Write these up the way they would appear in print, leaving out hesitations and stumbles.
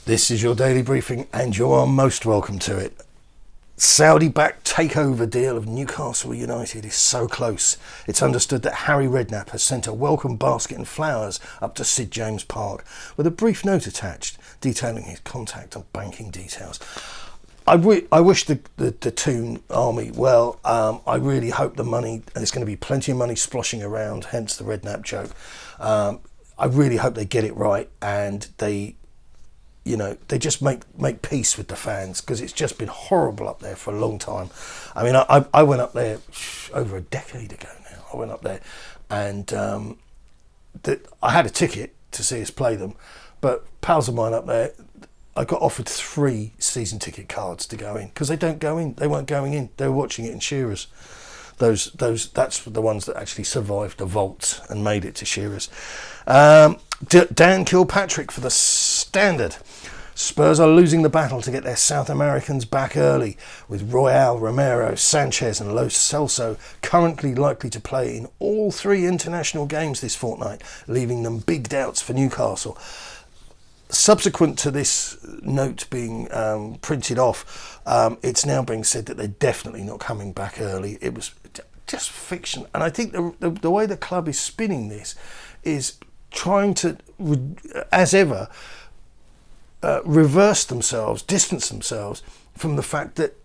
This is your daily briefing and you are most welcome to it. Saudi-backed takeover deal of Newcastle United is so close. It's understood that Harry Redknapp has sent a welcome basket and flowers up to Sid James Park with a brief note attached detailing his contact and banking details. I wish the Toon army well. I really hope the money, and there's going to be plenty of money sploshing around, hence the Redknapp joke. I really hope they get it right and they just make peace with the fans, because it's just been horrible up there for a long time. I mean, I went up there over a decade ago now. I went up there and I had a ticket to see us play them, but pals of mine up there, I got offered 3 season ticket cards to go in, because they don't go in. They weren't going in. They were watching it in Shearers. That's the ones that actually survived the vaults and made it to Shearers. Dan Kilpatrick for the Standard. Spurs are losing the battle to get their South Americans back early, with Royal, Romero, Sanchez and Lo Celso currently likely to play in all 3 international games this fortnight, leaving them big doubts for Newcastle. Subsequent to this note being printed off, it's now being said that they're definitely not coming back early. It was just fiction. And I think the way the club is spinning this is trying to, as ever, reverse themselves, distance themselves from the fact that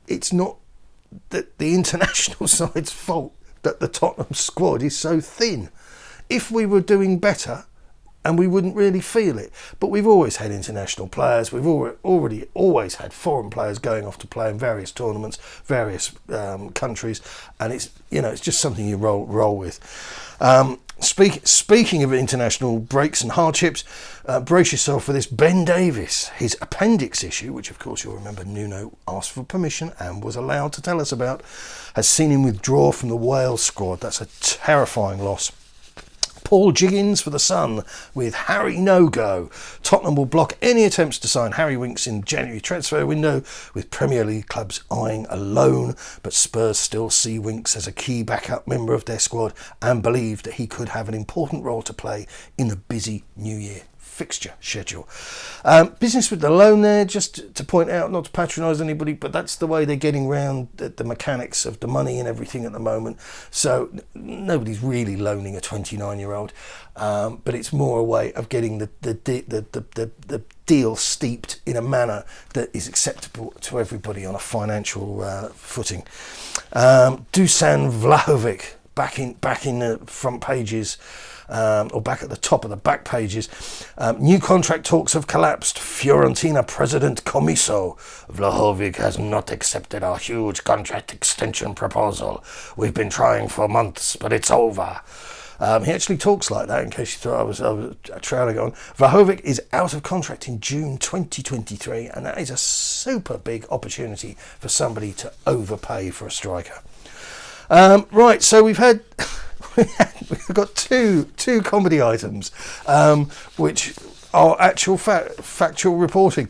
it's not that the international side's fault that the Tottenham squad is so thin. If we were doing better, and we wouldn't really feel it, but we've always had international players. We've already always had foreign players going off to play in various tournaments, various countries, and it's just something you roll with. Speaking of international breaks and hardships, brace yourself for this. Ben Davies, his appendix issue, which of course you'll remember Nuno asked for permission and was allowed to tell us about, has seen him withdraw from the Wales squad. That's a terrifying loss. Paul Jiggins for the Sun with Harry no-go. Tottenham will block any attempts to sign Harry Winks in January transfer window, with Premier League clubs eyeing a loan, but Spurs still see Winks as a key backup member of their squad and believe that he could have an important role to play in the busy New Year fixture schedule. Business with the loan there, just to point out, not to patronise anybody, but that's the way they're getting round the mechanics of the money and everything at the moment. So nobody's really loaning a 29-year-old, but it's more a way of getting the deal steeped in a manner that is acceptable to everybody on a financial footing. Dusan Vlahovic back in the front pages. Or back at the top of the back pages. New contract talks have collapsed. Fiorentina president Commisso. Vlahovic has not accepted our huge contract extension proposal. We've been trying for months, but it's over. He actually talks like that, in case you thought I was trailing on. Vlahovic is out of contract in June 2023, and that is a super big opportunity for somebody to overpay for a striker. Right, so we've got two comedy items, which are actual factual reporting.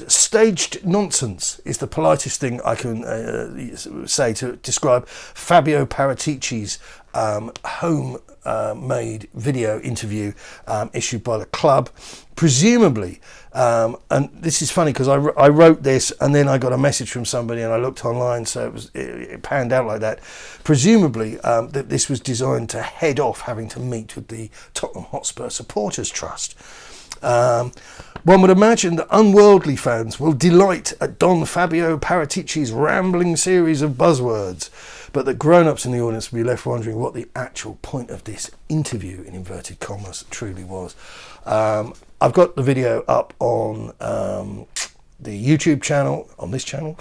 Staged nonsense is the politest thing I can say to describe Fabio Paratici's home-made video interview issued by the club, presumably. And this is funny because I wrote this and then I got a message from somebody and I looked online, so it panned out like that. Presumably that this was designed to head off having to meet with the Tottenham Hotspur Supporters Trust. One would imagine that unworldly fans will delight at Don Fabio Paratici's rambling series of buzzwords, but that grown-ups in the audience will be left wondering what the actual point of this interview, in inverted commas, truly was. I've got the video up on the YouTube channel, on this channel,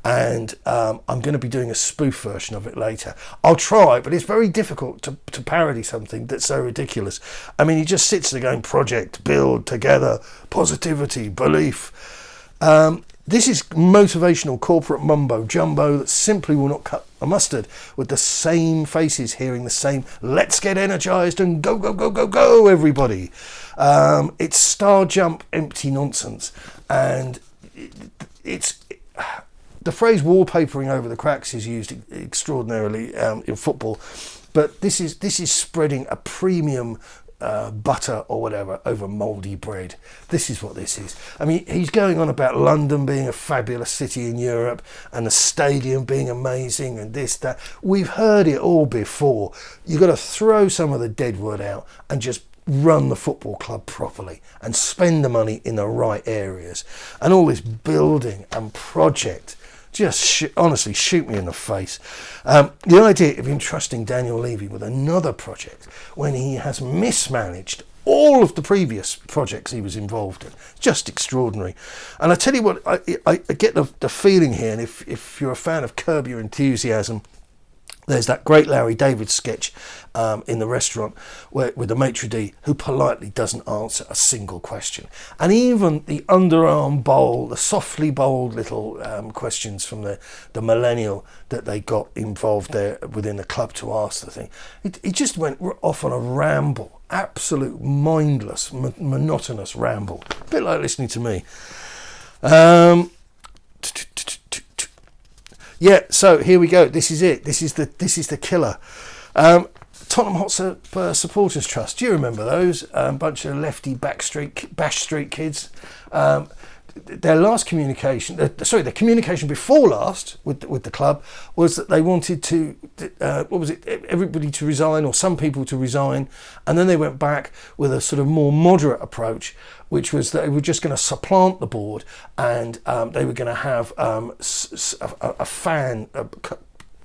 and I'm going to be doing a spoof version of it later. I'll try, but it's very difficult to parody something that's so ridiculous. I mean, he just sits there going, project, build, together, positivity, belief. This is motivational corporate mumbo jumbo that simply will not cut a mustard, with the same faces hearing the same let's get energized and go, go, go, go, go, everybody. It's star jump empty nonsense, and it's the phrase wallpapering over the cracks is used extraordinarily in football, but this is spreading a premium butter or whatever over mouldy bread. This is what this is. I mean, he's going on about London being a fabulous city in Europe and the stadium being amazing and this, that. We've heard it all before. You've got to throw some of the deadwood out and just run the football club properly and spend the money in the right areas. And all this building and project, just honestly shoot me in the face. The idea of entrusting Daniel Levy with another project when he has mismanaged all of the previous projects he was involved in, just extraordinary. And I tell you what, I get the feeling here, and if you're a fan of Curb Your Enthusiasm, there's that great Larry David sketch in the restaurant with the maitre d' who politely doesn't answer a single question. And even the underarm bowl, the softly bowled little questions from the millennial that they got involved there within the club to ask the thing, it just went off on a ramble, absolute mindless, monotonous ramble. A bit like listening to me. Yeah, so here we go. This is it. This is the killer. Tottenham Hotspur Supporters Trust. Do you remember those? Bunch of lefty bash street kids. Their last communication, the communication before last with the club was that they wanted to, everybody to resign or some people to resign, and then they went back with a sort of more moderate approach, which was that they were just going to supplant the board and they were going to have a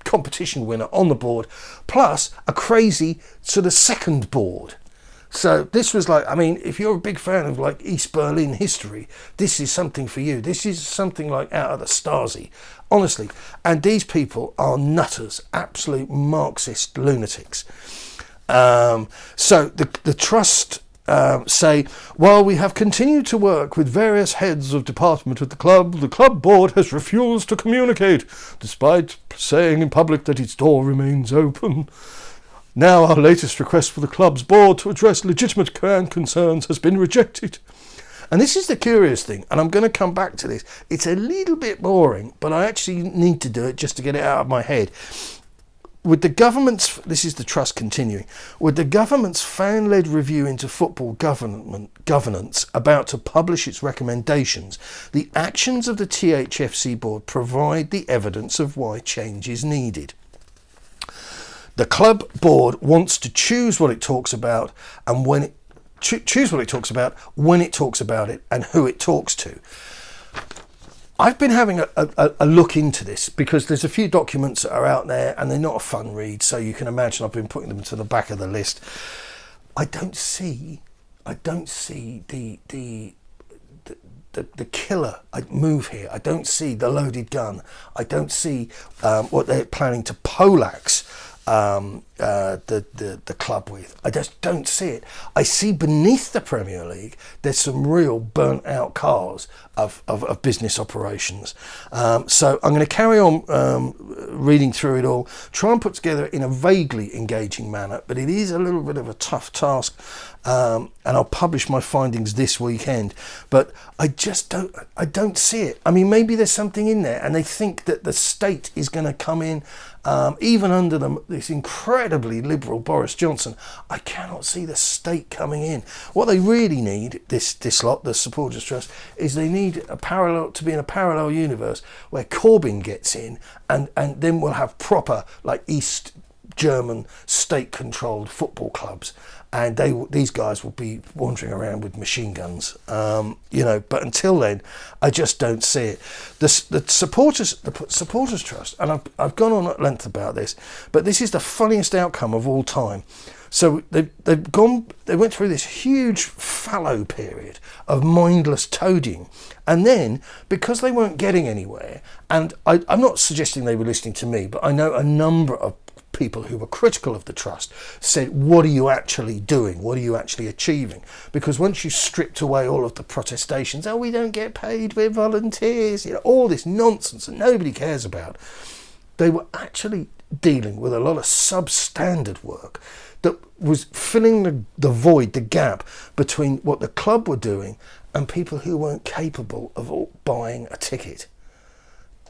competition winner on the board, plus a crazy sort of second board. So this was like, I mean, if you're a big fan of like East Berlin history, this is something for you. This is something like out of the Stasi, honestly. And these people are nutters, absolute Marxist lunatics. So the trust say, while we have continued to work with various heads of department at the club board has refused to communicate, despite saying in public that its door remains open. Now our latest request for the club's board to address legitimate concerns has been rejected. And this is the curious thing, and I'm going to come back to this. It's a little bit boring, but I actually need to do it just to get it out of my head. With the government's, this is the trust continuing, with the government's fan-led review into football governance about to publish its recommendations, the actions of the THFC board provide the evidence of why change is needed. The club board wants to choose what it talks about and when it choose what it talks about, when it talks about it, and who it talks to. I've been having a look into this because there's a few documents that are out there and they're not a fun read, so you can imagine I've been putting them to the back of the list. I don't see the killer move here. I don't see the loaded gun. I don't see what they're planning to POLAX the club with. I just don't see it. I see beneath the Premier League there's some real burnt out cars of business operations. So I'm going to carry on reading through it all, try and put together in a vaguely engaging manner, but it is a little bit of a tough task, and I'll publish my findings this weekend. But I don't see it. I mean, maybe there's something in there and they think that the state is going to come in, even under this incredibly liberal Boris Johnson. I cannot see the state coming in. What they really need, this lot, the Supporters Trust, is they need to be in a parallel universe where Corbyn gets in, and then we'll have proper like East German state-controlled football clubs, and these guys will be wandering around with machine guns, but until then I just don't see it. The supporters trust, and I've gone on at length about this, but this is the funniest outcome of all time. So they went through this huge fallow period of mindless toadying, and then because they weren't getting anywhere, and I'm not suggesting they were listening to me, but I know a number of people who were critical of the trust said, what are you actually doing? What are you actually achieving? Because once you stripped away all of the protestations, we don't get paid, we're volunteers, all this nonsense that nobody cares about, they were actually dealing with a lot of substandard work that was filling the void, the gap between what the club were doing and people who weren't capable of buying a ticket.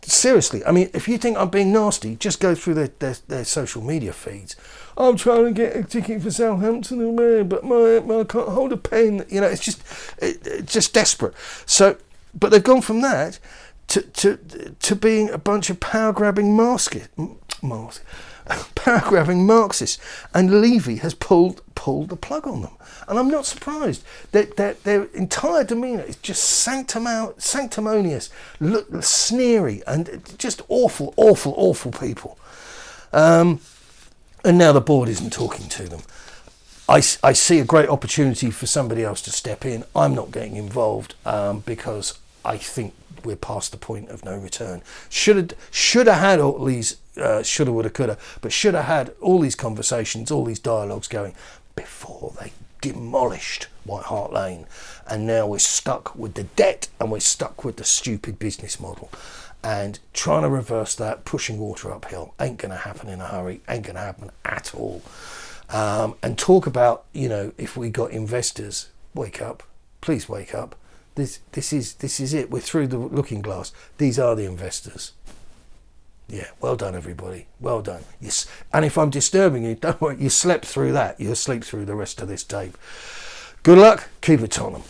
seriously, I mean, if you think I'm being nasty, just go through their social media feeds. I'm trying to get a ticket for Southampton away, but I can't hold a pen. You know, it's just desperate. So, but they've gone from that to being a bunch of power-grabbing Marxists, and Levy has pulled the plug on them. And I'm not surprised that their entire demeanour is just sanctimonious, sneery, and just awful people. And now the board isn't talking to them. I see a great opportunity for somebody else to step in. I'm not getting involved because I think we're past the point of no return. Should have had all these shoulda, woulda, coulda, but should have had all these conversations, all these dialogues going before they demolished White Hart Lane. And now we're stuck with the debt and we're stuck with the stupid business model. And trying to reverse that, pushing water uphill, ain't going to happen in a hurry, ain't going to happen at all. And talk about, you know, if we got investors, wake up, please wake up. This is it. We're through the looking glass. These are the investors. Yeah, well done, everybody. Well done. Yes. And if I'm disturbing you, don't worry. You slept through that. You'll sleep through the rest of this tape. Good luck. Keep it Tottenham.